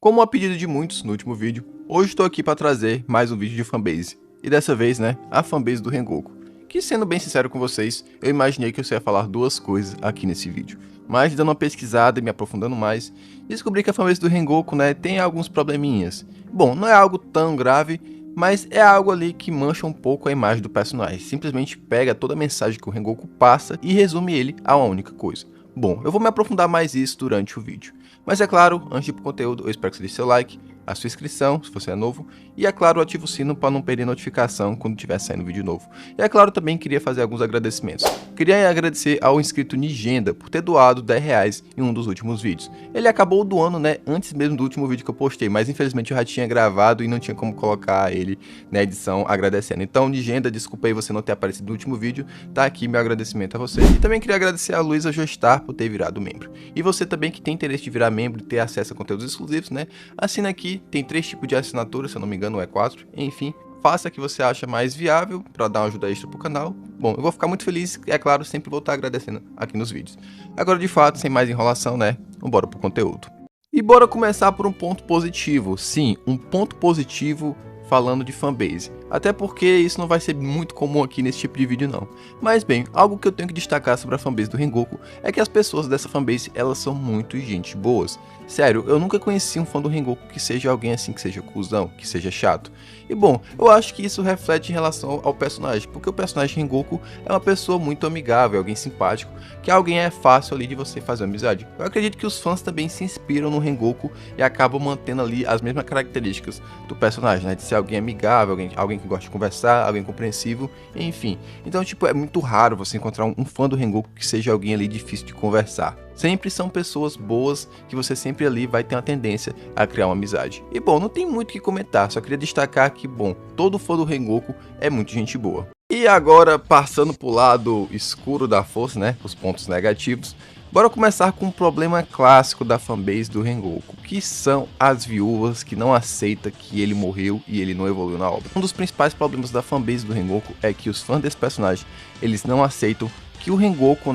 Como a pedido de muitos no último vídeo, hoje estou aqui para trazer mais um vídeo de fanbase. E dessa vez, a fanbase do Rengoku. Que, sendo bem sincero com vocês, eu imaginei que eu ia falar duas coisas aqui nesse vídeo. Mas dando uma pesquisada e me aprofundando mais, descobri que a fanbase do Rengoku, tem alguns probleminhas. Bom, não é algo tão grave, mas é algo ali que mancha um pouco a imagem do personagem. Simplesmente pega toda a mensagem que o Rengoku passa e resume ele a uma única coisa. Bom, eu vou me aprofundar mais nisso durante o vídeo. Mas é claro, antes de ir pro conteúdo, eu espero que você deixe seu like, a sua inscrição, se você é novo, e é claro, ativa o sino para não perder notificação quando tiver saindo vídeo novo. E é claro, também queria fazer alguns agradecimentos. Queria agradecer ao inscrito Nigenda por ter doado R$10 em um dos últimos vídeos. Ele acabou doando, antes mesmo do último vídeo que eu postei, mas infelizmente eu já tinha gravado e não tinha como colocar ele na edição agradecendo. Então, Nigenda, desculpa aí você não ter aparecido no último vídeo, tá aqui meu agradecimento a você. E também queria agradecer a Luísa Joestar por ter virado membro. E você também que tem interesse de virar membro e ter acesso a conteúdos exclusivos, assina aqui, tem 3 tipos de assinatura, se eu não me engano, ou é 4, enfim. Faça o que você acha mais viável para dar uma ajuda extra pro canal. Bom, eu vou ficar muito feliz, é claro, sempre vou estar agradecendo aqui nos vídeos. Agora, de fato, sem mais enrolação, bora pro conteúdo. E bora começar por um ponto positivo. Sim, um ponto positivo falando de fanbase. Até porque isso não vai ser muito comum aqui nesse tipo de vídeo não. Mas bem, algo que eu tenho que destacar sobre a fanbase do Rengoku é que as pessoas dessa fanbase, elas são muito gente boas. Sério, eu nunca conheci um fã do Rengoku que seja alguém assim, que seja cuzão, que seja chato. E bom, eu acho que isso reflete em relação ao personagem, porque o personagem Rengoku é uma pessoa muito amigável, alguém simpático, que alguém é fácil ali de você fazer amizade. Eu acredito que os fãs também se inspiram no Rengoku e acabam mantendo ali as mesmas características do personagem, de ser alguém amigável, alguém que gosta de conversar, alguém compreensivo, enfim. Então, é muito raro você encontrar um fã do Rengoku que seja alguém ali difícil de conversar. Sempre são pessoas boas que você sempre ali vai ter uma tendência a criar uma amizade. E bom, não tem muito o que comentar, só queria destacar que, bom, todo fã do Rengoku é muito gente boa. E agora, passando pro lado escuro da força, os pontos negativos, bora começar com um problema clássico da fanbase do Rengoku, que são as viúvas que não aceitam que ele morreu e ele não evoluiu na obra. Um dos principais problemas da fanbase do Rengoku é que os fãs desse personagem, eles não aceitam que o Rengoku,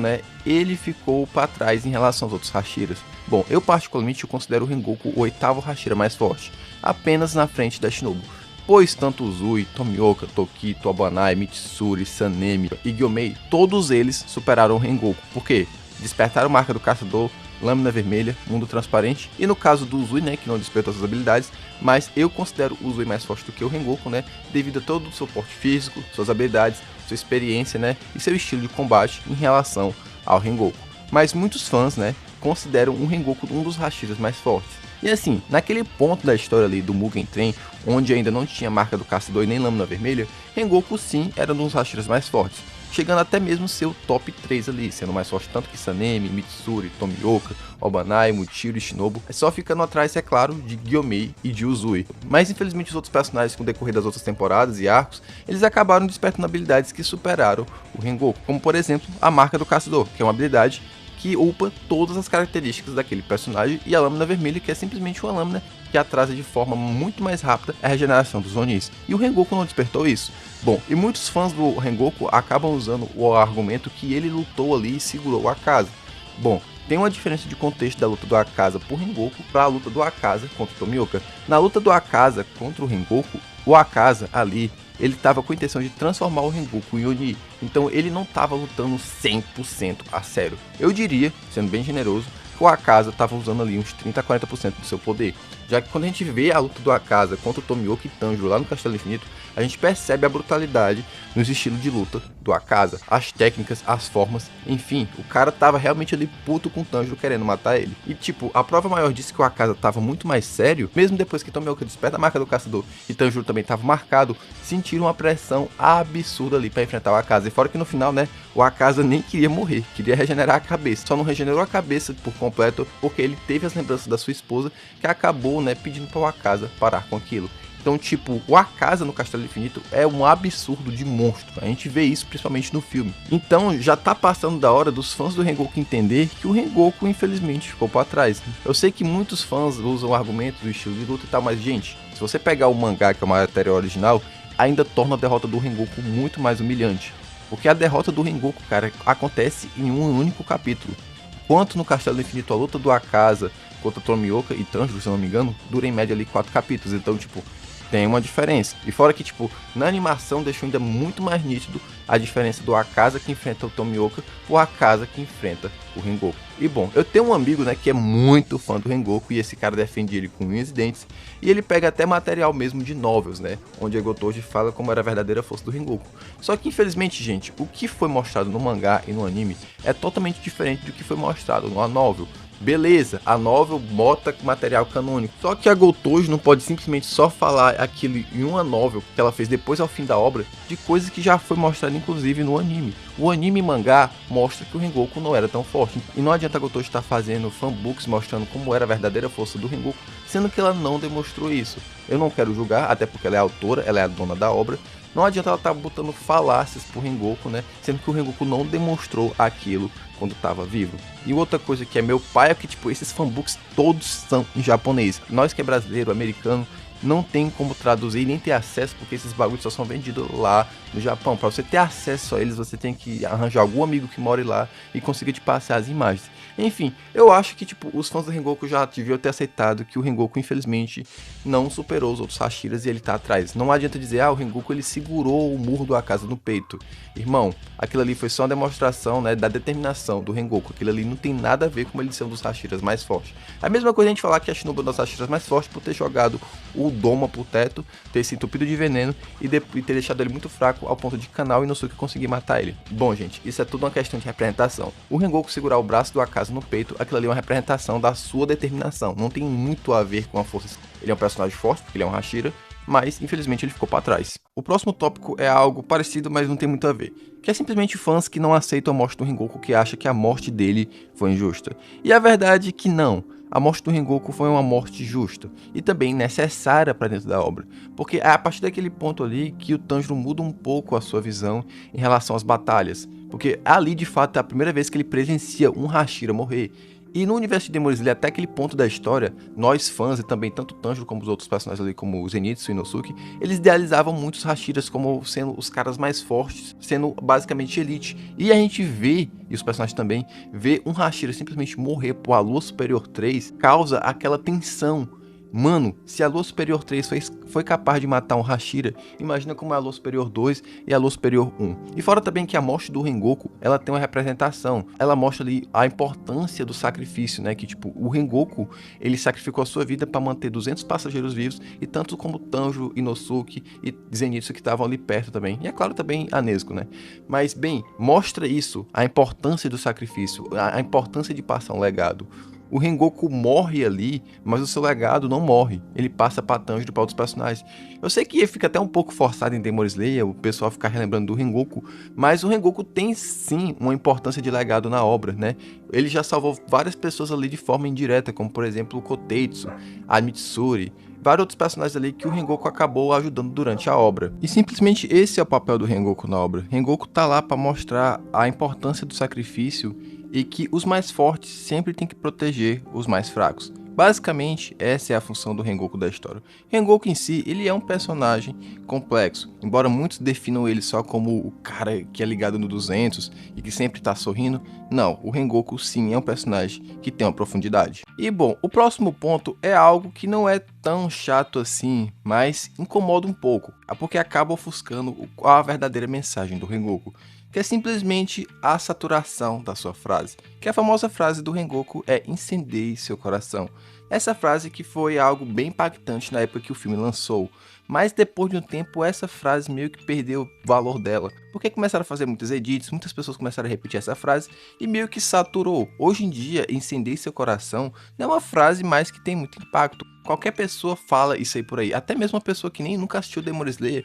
ele ficou para trás em relação aos outros Hashiras. Bom, eu particularmente considero o Rengoku o 8º Hashira mais forte, apenas na frente da Shinobu. Pois tanto Uzui, Tomioka, Tokito, Abanai, Mitsuri, Sanemi e Gyomei, todos eles superaram o Rengoku. Por quê? Despertaram marca do caçador, lâmina vermelha, mundo transparente, e no caso do Uzui, que não despertou suas habilidades, mas eu considero o Uzui mais forte do que o Rengoku, devido a todo o seu porte físico, suas habilidades, sua experiência, e seu estilo de combate em relação ao Rengoku. Mas muitos fãs, consideram o Rengoku um dos Hashiras mais fortes. E assim, naquele ponto da história ali do Mugen Train, onde ainda não tinha marca do caçador e nem lâmina vermelha, Rengoku sim era um dos Hashiras mais fortes, chegando até mesmo seu top 3 ali, sendo mais forte tanto que Sanemi, Mitsuri, Tomioka, Obanai, Muchiro e Shinobu, só ficando atrás, é claro, de Gyomei e de Uzui. Mas infelizmente os outros personagens, com o decorrer das outras temporadas e arcos, eles acabaram despertando habilidades que superaram o Rengoku, como por exemplo a marca do caçador, que é uma habilidade que upa todas as características daquele personagem, e a lâmina vermelha, que é simplesmente uma lâmina que atrasa de forma muito mais rápida a regeneração dos Onis. E o Rengoku não despertou isso. Bom, e muitos fãs do Rengoku acabam usando o argumento que ele lutou ali e segurou o Akaza. Bom, tem uma diferença de contexto da luta do Akaza por Rengoku para a luta do Akaza contra o Tomioka. Na luta do Akaza contra o Rengoku, o Akaza ali, ele estava com a intenção de transformar o Rengoku em Oni, então ele não estava lutando 100% a sério. Eu diria, sendo bem generoso, que o Akaza estava usando ali uns 30 a 40% do seu poder, já que quando a gente vê a luta do Akaza contra o Tomioka e Tanjiro lá no Castelo Infinito, a gente percebe a brutalidade nos estilos de luta do Akaza, as técnicas, as formas, enfim, o cara tava realmente ali puto com o Tanjiro querendo matar ele. E a prova maior disso que o Akaza tava muito mais sério, mesmo depois que Tomioka desperta a marca do caçador e Tanjiro também tava marcado, sentiram uma pressão absurda ali para enfrentar o Akaza. E fora que no final, o Akaza nem queria morrer, queria regenerar a cabeça, só não regenerou a cabeça por completo porque ele teve as lembranças da sua esposa, que acabou, pedindo para o Akaza parar com aquilo. Então, o Akaza no Castelo Infinito é um absurdo de monstro. A gente vê isso principalmente no filme. Então, já tá passando da hora dos fãs do Rengoku entender que o Rengoku, infelizmente, ficou para trás. Eu sei que muitos fãs usam argumentos do estilo de luta e tal, mas, gente, se você pegar o mangá, que é uma matéria original, ainda torna a derrota do Rengoku muito mais humilhante. Porque a derrota do Rengoku, cara, acontece em um único capítulo. Enquanto no Castelo Infinito a luta do Akaza enquanto Tomioka e Tanjiro, se eu não me engano, dura em média ali 4 capítulos. Então, tipo, tem uma diferença. E fora que, tipo, na animação deixou ainda muito mais nítido a diferença do Akaza que enfrenta o Tomioka pro Akaza que enfrenta o Rengoku. E bom, eu tenho um amigo, né, que é muito fã do Rengoku e esse cara defende ele com unhas e dentes. E ele pega até material mesmo de novels, né, onde a Gotoji fala como era a verdadeira força do Rengoku. Só que infelizmente, gente, o que foi mostrado no mangá e no anime é totalmente diferente do que foi mostrado no novel. Beleza, a novel bota material canônico, só que a Gotoji não pode simplesmente só falar aquilo em uma novel que ela fez depois ao fim da obra, de coisas que já foi mostrado inclusive no anime. O anime e mangá mostra que o Rengoku não era tão forte, e não adianta a Gotoji estar fazendo fanbooks mostrando como era a verdadeira força do Rengoku, sendo que ela não demonstrou isso. Eu não quero julgar, até porque ela é a autora, ela é a dona da obra. Não adianta ela estar botando falácias pro Rengoku, né? Sendo que o Rengoku não demonstrou aquilo quando estava vivo. E outra coisa que é meu pai é que, tipo, esses fanbooks todos são em japonês. Nós que é brasileiro, americano, não tem como traduzir nem ter acesso, porque esses bagulhos só são vendidos lá no Japão. Para você ter acesso a eles, você tem que arranjar algum amigo que mora lá e consiga te passar as imagens. Enfim, eu acho que, tipo, os fãs do Rengoku já deviam ter aceitado que o Rengoku, infelizmente, não superou os outros Hashiras e ele tá atrás. Não adianta dizer, o Rengoku ele segurou o murro do Akaza no peito. Irmão, aquilo ali foi só uma demonstração, né, da determinação do Rengoku. Aquilo ali não tem nada a ver com ele ser um dos Hashiras mais fortes. A mesma coisa a gente falar que a Shinobu é uma das Hashiras mais fortes por ter jogado o Doma pro teto, ter se entupido de veneno e ter deixado ele muito fraco ao ponto de Kanao e Inosuke conseguir matar ele. Bom, gente, isso é tudo uma questão de representação. O Rengoku segurar o braço do Akaza no peito, aquilo ali é uma representação da sua determinação. Não tem muito a ver com a força. Ele é um personagem forte, porque ele é um Hashira, mas infelizmente ele ficou para trás. O próximo tópico é algo parecido, mas não tem muito a ver, que é simplesmente fãs que não aceitam a morte do Rengoku, que acham que a morte dele foi injusta. E a verdade é que não. A morte do Rengoku foi uma morte justa e também necessária para dentro da obra, porque é a partir daquele ponto ali que o Tanjiro muda um pouco a sua visão em relação às batalhas, porque ali de fato é a primeira vez que ele presencia um Hashira morrer. E no universo de Demon Slayer, até aquele ponto da história, nós fãs e também tanto o Tanjiro como os outros personagens ali, como o Zenitsu e o Inosuke, eles idealizavam muito os Hashiras como sendo os caras mais fortes, sendo basicamente elite. E a gente vê, e os personagens também, vê um Hashira simplesmente morrer por a Lua Superior 3, causa aquela tensão. Mano, se a Lua Superior 3 foi capaz de matar um Hashira, imagina como é a Lua Superior 2 e a Lua Superior 1. E fora também que a morte do Rengoku, ela tem uma representação. Ela mostra ali a importância do sacrifício, né? Que tipo, o Rengoku, ele sacrificou a sua vida para manter 200 passageiros vivos, e tanto como Tanjiro, Inosuke e Zenitsu que estavam ali perto também. E é claro também a Nezuko, né? Mas bem, mostra isso, a importância do sacrifício, a importância de passar um legado. O Rengoku morre ali, mas o seu legado não morre. Ele passa pra Tanjiro e pra outros personagens. Eu sei que fica até um pouco forçado em Demon Slayer, o pessoal ficar relembrando do Rengoku, mas o Rengoku tem sim uma importância de legado na obra, né? Ele já salvou várias pessoas ali de forma indireta, como por exemplo o Kotetsu, a Mitsuri, vários outros personagens ali que o Rengoku acabou ajudando durante a obra. E simplesmente esse é o papel do Rengoku na obra. Rengoku tá lá para mostrar a importância do sacrifício e que os mais fortes sempre têm que proteger os mais fracos. Basicamente, essa é a função do Rengoku da história. Rengoku em si, ele é um personagem complexo, embora muitos definam ele só como o cara que é ligado no 200 e que sempre tá sorrindo. Não, o Rengoku sim é um personagem que tem uma profundidade. E bom, o próximo ponto é algo que não é tão chato assim, mas incomoda um pouco, porque acaba ofuscando a verdadeira mensagem do Rengoku, que é simplesmente a saturação da sua frase, que a famosa frase do Rengoku é incendeie seu coração. Essa frase que foi algo bem impactante na época que o filme lançou, mas depois de um tempo essa frase meio que perdeu o valor dela, porque começaram a fazer muitos edits, muitas pessoas começaram a repetir essa frase e meio que saturou. Hoje em dia, incendeie seu coração não é uma frase mais que tem muito impacto. Qualquer pessoa fala isso aí por aí, até mesmo uma pessoa que nem nunca assistiu Demon Slayer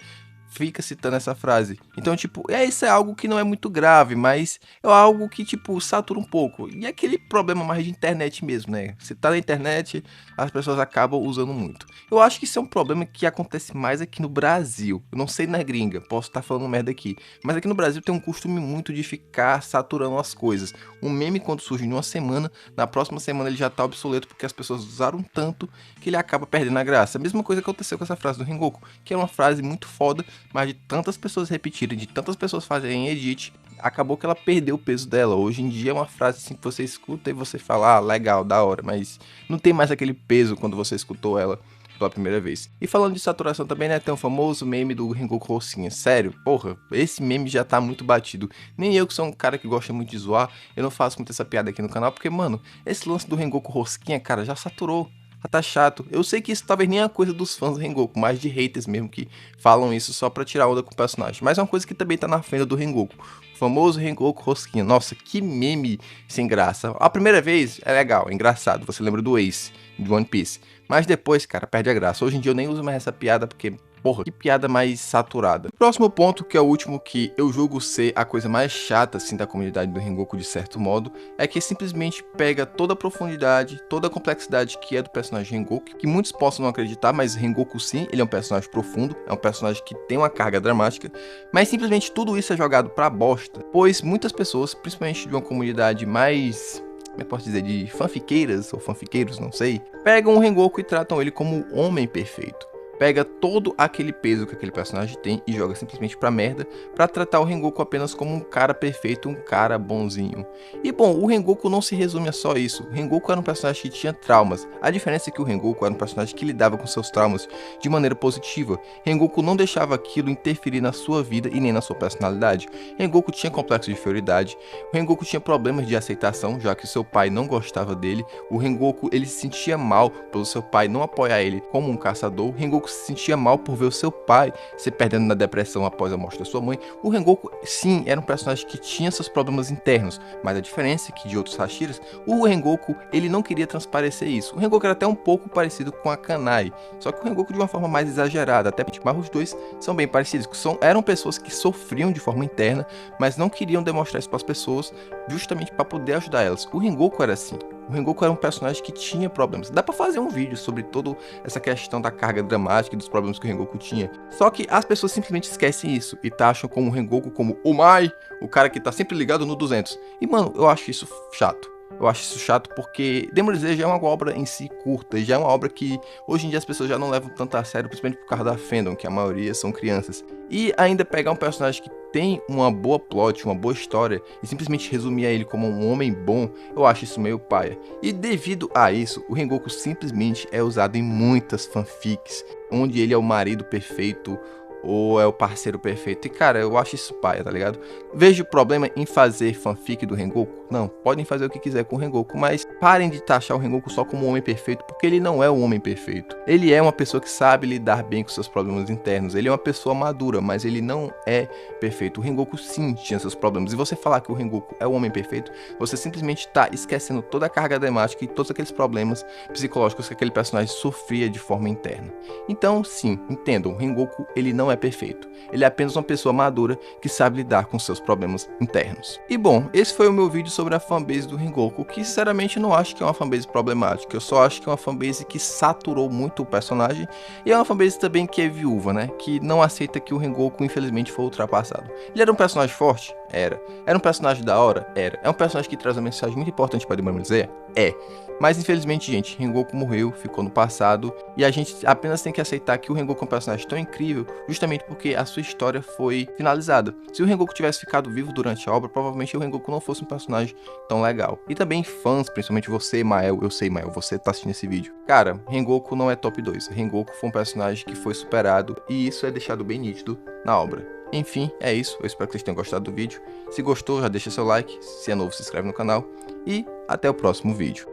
fica citando essa frase. Então, tipo, isso é algo que não é muito grave, mas é algo que, tipo, satura um pouco. E é aquele problema mais de internet mesmo, né? Você tá na internet, as pessoas acabam usando muito. Eu acho que isso é um problema que acontece mais aqui no Brasil. Eu não sei na gringa, posso estar falando merda aqui. Mas aqui no Brasil tem um costume muito de ficar saturando as coisas. Um meme, quando surge em uma semana, na próxima semana ele já tá obsoleto porque as pessoas usaram tanto que ele acaba perdendo a graça. A mesma coisa que aconteceu com essa frase do Rengoku, que é uma frase muito foda, mas de tantas pessoas repetirem, de tantas pessoas fazerem edit, acabou que ela perdeu o peso dela. Hoje em dia é uma frase assim que você escuta e você fala, ah, legal, da hora, mas não tem mais aquele peso quando você escutou ela pela primeira vez. E falando de saturação também, né, tem o famoso meme do Rengoku Rocinha. Sério, porra, esse meme já tá muito batido. Nem eu, que sou um cara que gosta muito de zoar, eu não faço muito essa piada aqui no canal, porque, mano, esse lance do Rengoku Rosquinha, cara, já saturou. Já tá chato. Eu sei que isso talvez nem é uma coisa dos fãs do Rengoku, mas de haters mesmo que falam isso só pra tirar onda com o personagem. Mas é uma coisa que também tá na fenda do Rengoku. O famoso Rengoku Rosquinha. Nossa, que meme sem graça. A primeira vez é legal, é engraçado. Você lembra do Ace, de One Piece. Mas depois, cara, perde a graça. Hoje em dia eu nem uso mais essa piada porque, porra, que piada mais saturada. Próximo ponto, que é o último, que eu julgo ser a coisa mais chata, assim, da comunidade do Rengoku, de certo modo, é que simplesmente pega toda a profundidade, toda a complexidade que é do personagem Rengoku, que muitos possam não acreditar, mas Rengoku sim, ele é um personagem profundo, é um personagem que tem uma carga dramática, mas simplesmente tudo isso é jogado pra bosta, pois muitas pessoas, principalmente de uma comunidade mais... como eu posso dizer, de fanfiqueiras ou fanfiqueiros, não sei, pegam o Rengoku e tratam ele como o homem perfeito. Pega todo aquele peso que aquele personagem tem e joga simplesmente pra merda, pra tratar o Rengoku apenas como um cara perfeito, um cara bonzinho. E bom, o Rengoku não se resume a só isso. O Rengoku era um personagem que tinha traumas. A diferença é que o Rengoku era um personagem que lidava com seus traumas de maneira positiva. Rengoku não deixava aquilo interferir na sua vida e nem na sua personalidade. Rengoku tinha complexo de inferioridade. O Rengoku tinha problemas de aceitação, já que seu pai não gostava dele. O Rengoku, ele se sentia mal pelo seu pai não apoiar ele como um caçador. O Rengoku se sentia mal por ver o seu pai se perdendo na depressão após a morte da sua mãe. O Rengoku, sim, era um personagem que tinha seus problemas internos, mas a diferença é que de outros Hashiras, o Rengoku, ele não queria transparecer isso. O Rengoku era até um pouco parecido com a Kanai, só que o Rengoku de uma forma mais exagerada, até porque os dois são bem parecidos, eram pessoas que sofriam de forma interna, mas não queriam demonstrar isso para as pessoas, justamente para poder ajudar elas. O Rengoku era assim. O Rengoku era um personagem que tinha problemas. Dá pra fazer um vídeo sobre toda essa questão da carga dramática e dos problemas que o Rengoku tinha. Só que as pessoas simplesmente esquecem isso e taxam como o Rengoku como o Mai, o cara que tá sempre ligado no 200. E mano, eu acho isso chato. Eu acho isso chato porque Demon Slayer já é uma obra em si curta, já é uma obra que hoje em dia as pessoas já não levam tanto a sério, principalmente por causa da fandom, que a maioria são crianças. E ainda pegar um personagem que tem uma boa plot, uma boa história, e simplesmente resumir a ele como um homem bom, eu acho isso meio paia. E devido a isso, o Rengoku simplesmente é usado em muitas fanfics, onde ele é o marido perfeito, ou é o parceiro perfeito. E cara, eu acho isso paia, tá ligado? Vejo problema em fazer fanfic do Rengoku? Não, podem fazer o que quiser com o Rengoku, mas parem de taxar o Rengoku só como um homem perfeito, porque ele não é um homem perfeito. Ele é uma pessoa que sabe lidar bem com seus problemas internos, ele é uma pessoa madura, mas ele não é perfeito. O Rengoku sim tinha seus problemas, e você falar que o Rengoku é o homem perfeito, você simplesmente tá esquecendo toda a carga dramática e todos aqueles problemas psicológicos que aquele personagem sofria de forma interna. Então sim, entendam, o Rengoku, ele não é perfeito. Ele é apenas uma pessoa madura que sabe lidar com seus problemas internos. E bom, esse foi o meu vídeo sobre a fanbase do Rengoku, que sinceramente não acho que é uma fanbase problemática, eu só acho que é uma fanbase que saturou muito o personagem, e é uma fanbase também que é viúva, né, que não aceita que o Rengoku infelizmente foi ultrapassado. Ele era um personagem forte? Era. Era um personagem da hora? Era. É um personagem que traz uma mensagem muito importante para Demon Slayer? É. Mas infelizmente, gente, Rengoku morreu, ficou no passado, e a gente apenas tem que aceitar que o Rengoku é um personagem tão incrível, justamente porque a sua história foi finalizada. Se o Rengoku tivesse ficado vivo durante a obra, provavelmente o Rengoku não fosse um personagem tão legal. E também fãs, principalmente você, Mael, eu sei, Mael, você tá assistindo esse vídeo. Cara, Rengoku não é top 2. Rengoku foi um personagem que foi superado, e isso é deixado bem nítido na obra. Enfim, é isso. Eu espero que vocês tenham gostado do vídeo. Se gostou, já deixa seu like. Se é novo, se inscreve no canal. E até o próximo vídeo.